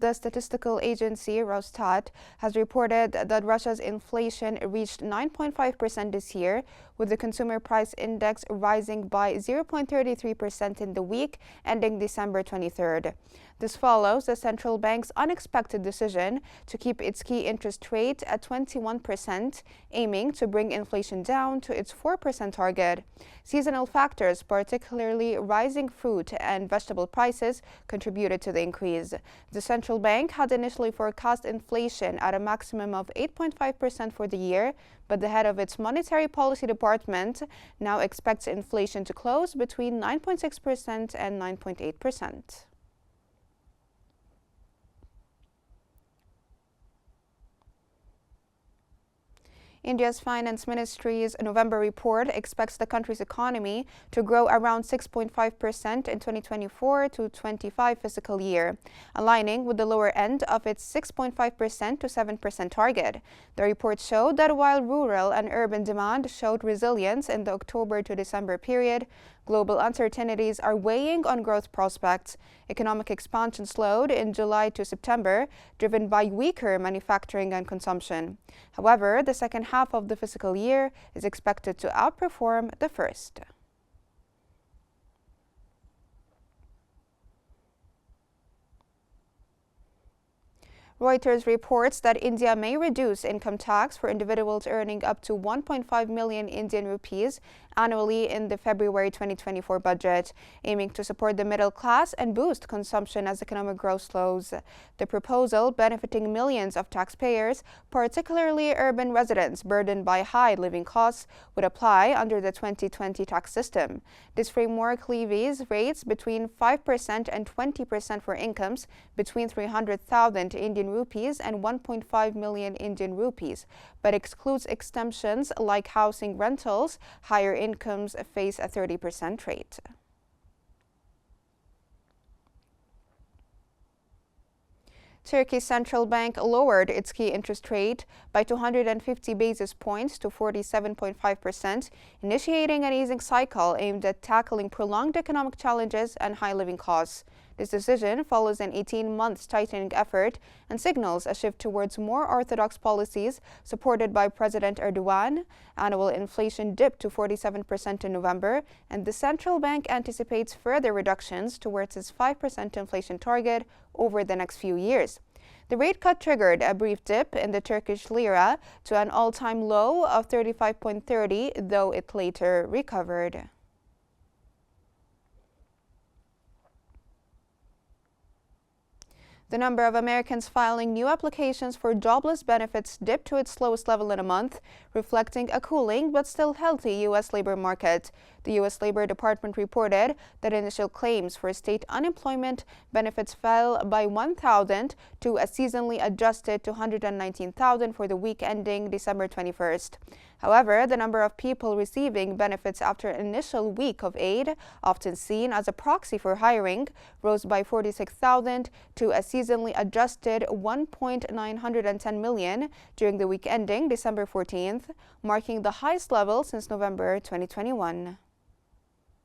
The statistical agency Rosstat has reported that Russia's inflation reached 9.5% this year, with the consumer price index rising by 0.33% in the week ending December 23rd. This follows the central bank's unexpected decision to keep its key interest rate at 21%, aiming to bring inflation down to its 4% target. Seasonal factors, particularly rising fruit and vegetable prices, contributed to the increase. The central bank had initially forecast inflation at a maximum of 8.5% for the year, but the head of its monetary policy department now expects inflation to close between 9.6% and 9.8%. India's Finance Ministry's November report expects the country's economy to grow around 6.5% in 2024 to 25 fiscal year, aligning with the lower end of its 6.5% to 7% target. The report showed that while rural and urban demand showed resilience in the October to December period, global uncertainties are weighing on growth prospects. Economic expansion slowed in July to September, driven by weaker manufacturing and consumption. However, the second half of the fiscal year is expected to outperform the first. Reuters reports that India may reduce income tax for individuals earning up to 1.5 million Indian rupees annually in the February 2024 budget, aiming to support the middle class and boost consumption as economic growth slows. The proposal, benefiting millions of taxpayers, particularly urban residents burdened by high living costs, would apply under the 2020 tax system. This framework levies rates between 5% and 20% for incomes between 300,000 Indian rupees and 1.5 million Indian rupees, but excludes exemptions like housing rentals. Higher incomes face a 30% rate. Turkey's central bank lowered its key interest rate by 250 basis points to 47.5%, initiating an easing cycle aimed at tackling prolonged economic challenges and high living costs. This decision follows an 18-month tightening effort and signals a shift towards more orthodox policies supported by President Erdogan. Annual inflation dipped to 47% in November, and the central bank anticipates further reductions towards its 5% inflation target over the next few years. The rate cut triggered a brief dip in the Turkish lira to an all-time low of 35.30, though it later recovered. The number of Americans filing new applications for jobless benefits dipped to its lowest level in a month, reflecting a cooling but still healthy U.S. labor market. The U.S. Labor Department reported that initial claims for state unemployment benefits fell by 1,000 to a seasonally adjusted 219,000 for the week ending December 21st. However, the number of people receiving benefits after an initial week of aid, often seen as a proxy for hiring, rose by 46,000 to a seasonally adjusted 1.910 million during the week ending December 14th, marking the highest level since November 2021.